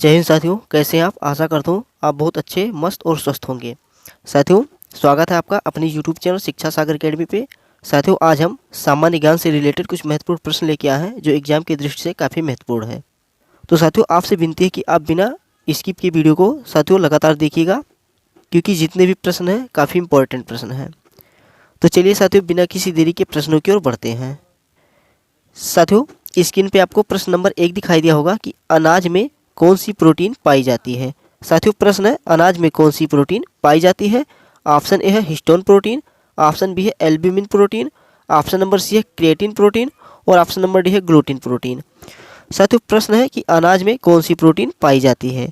जय हिंद साथियों, कैसे हैं आप। आशा करता हूँ आप बहुत अच्छे, मस्त और स्वस्थ होंगे। साथियों, स्वागत है आपका अपनी यूट्यूब चैनल शिक्षा सागर अकेडमी पे। साथियों, आज हम सामान्य ज्ञान से रिलेटेड कुछ महत्वपूर्ण प्रश्न लेके आए हैं जो एग्जाम की दृष्टि से काफ़ी महत्वपूर्ण है। तो साथियों, आपसे विनती है कि आप बिना स्किप की वीडियो को साथियों लगातार देखिएगा, क्योंकि जितने भी प्रश्न हैं काफ़ी इंपॉर्टेंट प्रश्न हैं। तो चलिए साथियों, बिना किसी देरी के प्रश्नों की ओर बढ़ते हैं। साथियों, स्क्रीन पे आपको प्रश्न नंबर 1 दिखाई दिया होगा कि अनाज में कौन सी प्रोटीन पाई जाती है। साथियों, प्रश्न है अनाज में कौन सी प्रोटीन पाई जाती है। ऑप्शन ए है हिस्टोन प्रोटीन, ऑप्शन बी है albumin protein, option number C है क्रिएटिन प्रोटीन और ऑप्शन नंबर डी है ग्लूटिन प्रोटीन। साथियों, प्रश्न है कि अनाज में कौन सी प्रोटीन पाई जाती है।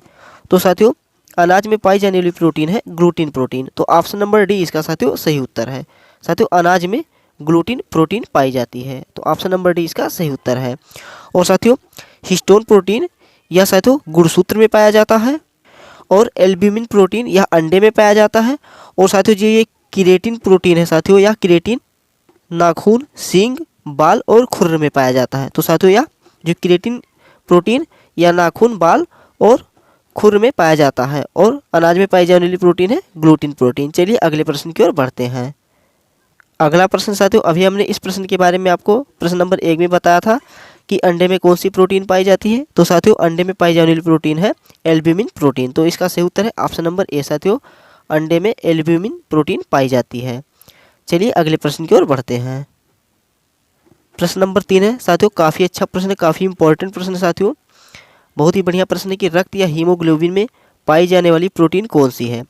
तो साथियों, अनाज में पाई जाने वाली प्रोटीन है ग्लूटिन प्रोटीन। तो ऑप्शन नंबर डी इसका साथियों सही उत्तर है। साथियों, अनाज में ग्लूटिन प्रोटीन पाई जाती है, तो ऑप्शन नंबर डी इसका सही उत्तर है। और साथियों, हिस्टोन प्रोटीन यह साथियों गुणसूत्र में पाया जाता है और एल्ब्यूमिन प्रोटीन यह अंडे में पाया जाता है। और साथियों, जो ये क्रिएटिन प्रोटीन है साथियों, यह क्रिएटिन नाखून, सींग, बाल और खुर में पाया जाता है। तो साथियों, यह जो क्रिएटिन प्रोटीन या नाखून, बाल और खुर में पाया जाता है। और अनाज में पाई जाने वाली प्रोटीन है ग्लूटिन प्रोटीन। चलिए अगले प्रश्न की ओर बढ़ते हैं। अगला प्रश्न साथियों, अभी हमने इस प्रश्न के बारे में आपको प्रश्न नंबर 1 में बताया था कि अंडे में कौन सी प्रोटीन पाई जाती है। तो साथियों, अंडे में पाई जाने वाली प्रोटीन है एल्ब्यूमिन प्रोटीन। तो इसका सही उत्तर है ऑप्शन नंबर ए साथियों, अंडे में एल्ब्यूमिन प्रोटीन पाई जाती है। चलिए अगले प्रश्न की ओर बढ़ते हैं। प्रश्न नंबर 3 है साथियों, काफ़ी अच्छा प्रश्न है, काफ़ी इंपॉर्टेंट प्रश्न है साथियों, बहुत ही बढ़िया प्रश्न है कि रक्त या हीमोग्लोबिन में पाई जाने वाली प्रोटीन कौन सी है।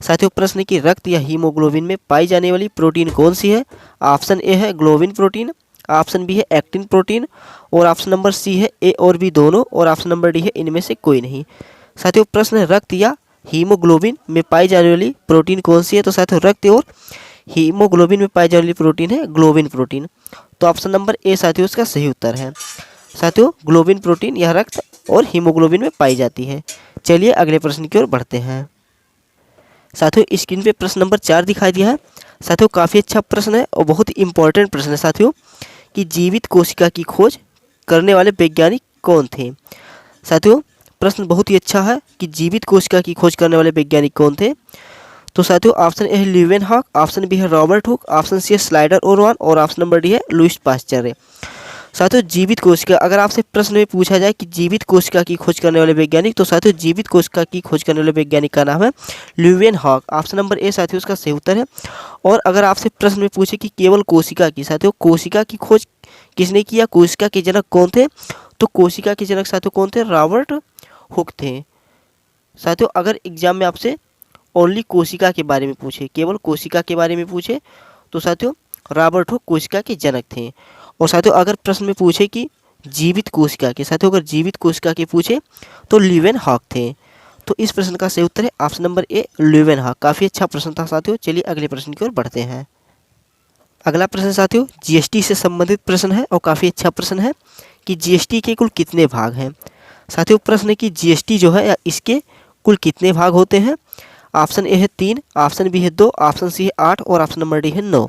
साथियों, प्रश्न की रक्त या हीमोग्लोबिन में पाई जाने वाली प्रोटीन कौन सी है। ऑप्शन ए है ग्लोबिन प्रोटीन, ऑप्शन बी है एक्टिन प्रोटीन और ऑप्शन नंबर सी है ए और बी दोनों और ऑप्शन नंबर डी है इनमें से कोई नहीं। साथियों, प्रश्न है रक्त या हीमोग्लोबिन में पाई जाने वाली प्रोटीन कौन सी है। तो साथियों, रक्त और हीमोग्लोबिन में पाई जाने वाली प्रोटीन है ग्लोबिन प्रोटीन। तो ऑप्शन नंबर ए साथियों इसका सही उत्तर है। साथियों, ग्लोबिन प्रोटीन यह रक्त और हीमोग्लोबिन में पाई जाती है। चलिए अगले प्रश्न की ओर बढ़ते हैं। साथियों, स्क्रीन पे प्रश्न नंबर 4 दिखाई दिया है। साथियों, काफ़ी अच्छा प्रश्न है और बहुत ही इंपॉर्टेंट प्रश्न है साथियों कि जीवित कोशिका की खोज करने वाले वैज्ञानिक कौन थे। साथियों, प्रश्न बहुत ही अच्छा है कि जीवित कोशिका की खोज करने वाले वैज्ञानिक कौन थे। तो साथियों, ऑप्शन ए है ल्यूवेनहॉक, ऑप्शन बी है रॉबर्ट हुक, ऑप्शन सी है स्लाइडर ओरवान और ऑप्शन नंबर डी है लुईस पाश्चर। साथियों, जीवित कोशिका, अगर आपसे प्रश्न में पूछा जाए कि जीवित कोशिका की खोज करने वाले वैज्ञानिक, तो साथियों जीवित कोशिका की खोज करने वाले वैज्ञानिक का नाम है ल्यूवेनहॉक। ऑप्शन नंबर ए साथियों उसका सही उत्तर है। और अगर आपसे प्रश्न में पूछे कि केवल कोशिका की, साथियों कोशिका की खोज किसने किया, कोशिका के जनक कौन थे, तो कोशिका के जनक साथियों कौन थे, रॉबर्ट हुक थे। साथियों, अगर एग्जाम में आपसे ओनली कोशिका के बारे में पूछे, केवल कोशिका के बारे में पूछे, तो साथियों रॉबर्ट हुक कोशिका के जनक थे। और साथियों, अगर प्रश्न में पूछे कि जीवित कोशिका के, साथियों अगर जीवित कोशिका के पूछे तो ल्यूवेनहॉक थे। तो इस प्रश्न का सही उत्तर है ऑप्शन नंबर ए ल्यूवेनहॉक। काफ़ी अच्छा प्रश्न था साथियों। चलिए अगले प्रश्न की ओर बढ़ते हैं। अगला प्रश्न साथियों जीएसटी से संबंधित प्रश्न है और काफ़ी अच्छा प्रश्न है कि जीएसटी के कुल कितने भाग हैं। साथियों, प्रश्न है कि जीएसटी जो है इसके कुल कितने भाग होते हैं। ऑप्शन ए है 3, ऑप्शन बी है 2, ऑप्शन सी है 8 और ऑप्शन नंबर डी है 9।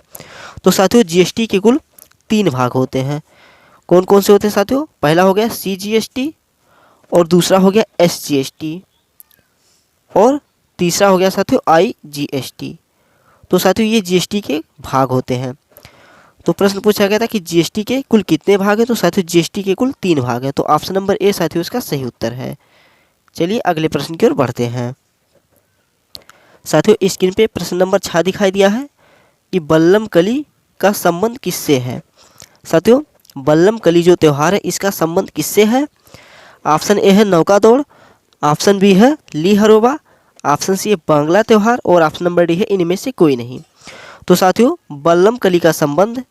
तो साथियों, जीएसटी के कुल 3 भाग होते हैं। कौन कौन से होते हैं साथियों, पहला हो गया सीजीएसटी और दूसरा हो गया एसजीएसटी और तीसरा हो गया साथियों आईजीएसटी। तो साथियों, ये जीएसटी के भाग होते हैं। तो प्रश्न पूछा गया था कि जीएसटी के कुल कितने भाग हैं। तो साथियों जीएसटी के कुल 3 भाग हैं। तो ऑप्शन नंबर ए साथियों इसका सही उत्तर है। चलिए अगले प्रश्न की ओर बढ़ते हैं। साथियों, स्क्रीन पे प्रश्न नंबर 6 दिखाई दिया है कि बल्लम कली का संबंध किससे है। साथियों, बल्लम कली जो त्यौहार है इसका संबंध किससे है। ऑप्शन ए है नौका दौड़, ऑप्शन बी है ली हरोबा, ऑप्शन सी है बांग्ला त्यौहार और ऑप्शन नंबर डी है इनमें से कोई नहीं। तो साथियों, बल्लम कली का संबंध,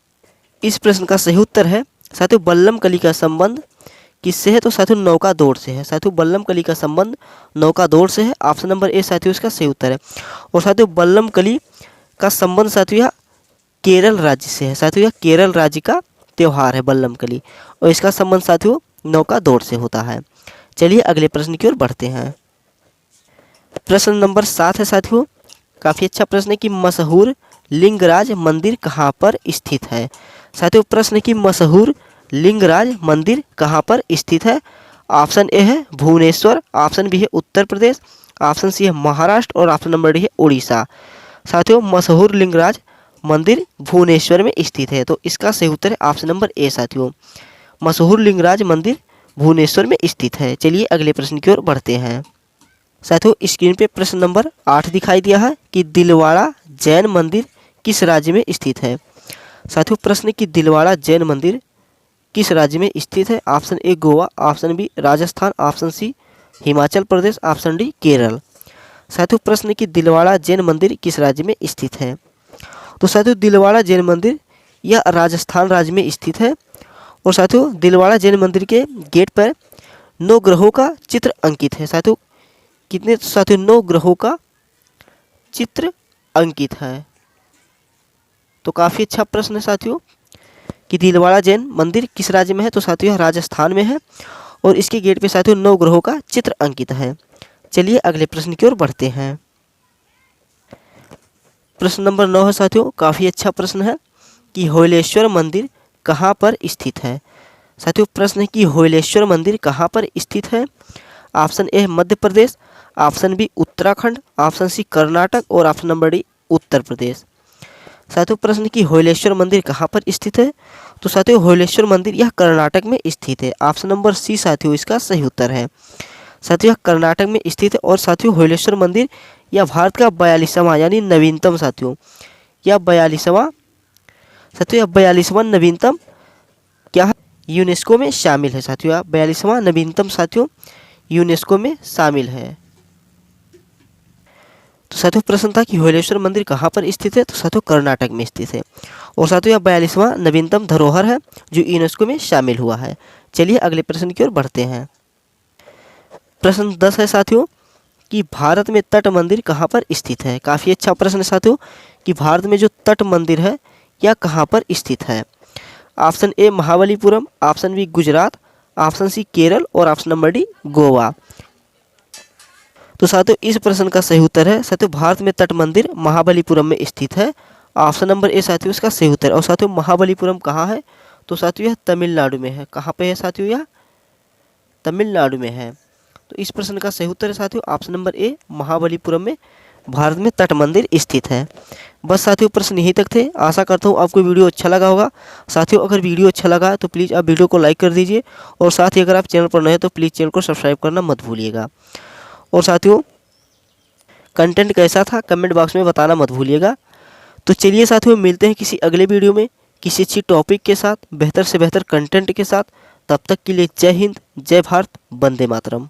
इस प्रश्न का सही उत्तर है साथियों बल्लम कली का संबंध किससे है। तो साथियों नौका दौड़ से है। साथियों, बल्लम कली का संबंध नौका दौड़ से है। ऑप्शन नंबर ए साथियों इसका सही उत्तर है। और साथियों, बल्लम कली का संबंध साथियों केरल राज्य से है। साथियों, यह केरल राज्य का त्यौहार है बल्लम कली और इसका संबंध साथियों नौका दौड़ से होता है। चलिए अगले प्रश्न की ओर बढ़ते हैं। प्रश्न नंबर 7 है साथियों, काफ़ी अच्छा प्रश्न है कि मशहूर लिंगराज मंदिर कहाँ पर स्थित है। साथियों, प्रश्न है कि मशहूर लिंगराज मंदिर कहाँ पर स्थित है। ऑप्शन ए है भुवनेश्वर, ऑप्शन बी है उत्तर प्रदेश, ऑप्शन सी है महाराष्ट्र और ऑप्शन नंबर डी है उड़ीसा। साथियों मशहूर लिंगराज मंदिर भुवनेश्वर में स्थित है, तो इसका सही उत्तर है ऑप्शन नंबर ए। साथियों मशहूर लिंगराज मंदिर भुवनेश्वर में स्थित है। चलिए अगले प्रश्न की ओर बढ़ते हैं। साथियों स्क्रीन पे प्रश्न नंबर 8 दिखाई दिया है कि दिलवाड़ा जैन मंदिर किस राज्य में स्थित है। साथियों प्रश्न की दिलवाड़ा जैन मंदिर किस राज्य में स्थित है। Option A Goa, option B Rajasthan, option C Himachal Pradesh, option D Kerala. साथियों प्रश्न की दिलवाड़ा जैन मंदिर किस राज्य में स्थित है। तो साथियों दिलवाड़ा जैन मंदिर यह राजस्थान राज्य में स्थित है। और साथियों दिलवाड़ा जैन मंदिर के गेट पर 9 ग्रहों का चित्र अंकित है। साथियों कितने, साथियों 9 ग्रहों का चित्र अंकित है। तो काफ़ी अच्छा प्रश्न है साथियों कि दिलवाड़ा जैन मंदिर किस राज्य में है। तो साथियों राजस्थान में है और इसके गेट पे साथियों 9 ग्रहों का चित्र अंकित है। चलिए अगले प्रश्न की ओर बढ़ते हैं। प्रश्न नंबर 9 है साथियों, काफ़ी अच्छा प्रश्न है कि होयलेश्वर मंदिर कहाँ पर स्थित है। साथियों प्रश्न है कि होयलेश्वर मंदिर कहाँ पर स्थित है। Option A Madhya Pradesh, option B Uttarakhand, option C Karnataka और option number D Uttar Pradesh. साथियों प्रश्न की होयलेश्वर मंदिर कहाँ पर स्थित है। तो साथियों होयलेश्वर मंदिर यह कर्नाटक में स्थित है। ऑप्शन नंबर सी साथियों इसका सही उत्तर है। साथियों कर्नाटक में स्थित है और साथियों होयलेश्वर मंदिर यह भारत का 42वां यानी नवीनतम साथियों यह 42वां नवीनतम क्या है, यूनेस्को में शामिल है। साथियों यह 42वां नवीनतम साथियों यूनेस्को में शामिल है। तो साथियों प्रश्न था कि होयलेश्वर मंदिर कहाँ पर स्थित है। तो साथियों कर्नाटक में स्थित है और साथियों यह 42वां नवीनतम धरोहर है जो यूनेस्को में शामिल हुआ है। चलिए अगले प्रश्न की ओर बढ़ते हैं। प्रश्न 10 है साथियों कि भारत में तट मंदिर कहाँ पर स्थित है। काफ़ी अच्छा प्रश्न है साथियों कि भारत में जो तट मंदिर है यह कहाँ पर स्थित है। Option A Mahabalipuram, option B Gujarat, option C Kerala और ऑप्शन नंबर डी गोवा। तो साथियों इस प्रश्न का सही उत्तर है साथियों भारत में तट मंदिर महाबलीपुरम में स्थित है। ऑप्शन नंबर ए साथियों इसका सही उत्तर है। और साथियों महाबलीपुरम कहाँ है। तो साथियों यह तमिलनाडु में है। कहाँ पे है साथियों, यह तमिलनाडु में है। तो इस प्रश्न का सही उत्तर है साथियों ऑप्शन नंबर ए महाबलीपुरम में भारत में तट मंदिर स्थित है। बस साथियों प्रश्न यहीं तक थे। आशा करता हूँ आपको वीडियो अच्छा लगा होगा। साथियों अगर वीडियो अच्छा लगा तो प्लीज़ आप वीडियो को लाइक कर दीजिए और साथ ही अगर आप चैनल पर नए हैं तो प्लीज़ चैनल को सब्सक्राइब करना मत भूलिएगा। और साथियों कंटेंट कैसा था कमेंट बॉक्स में बताना मत भूलिएगा। तो चलिए साथियों मिलते हैं किसी अगले वीडियो में किसी अच्छी टॉपिक के साथ, बेहतर से बेहतर कंटेंट के साथ। तब तक के लिए जय हिंद, जय भारत, वंदे मातरम।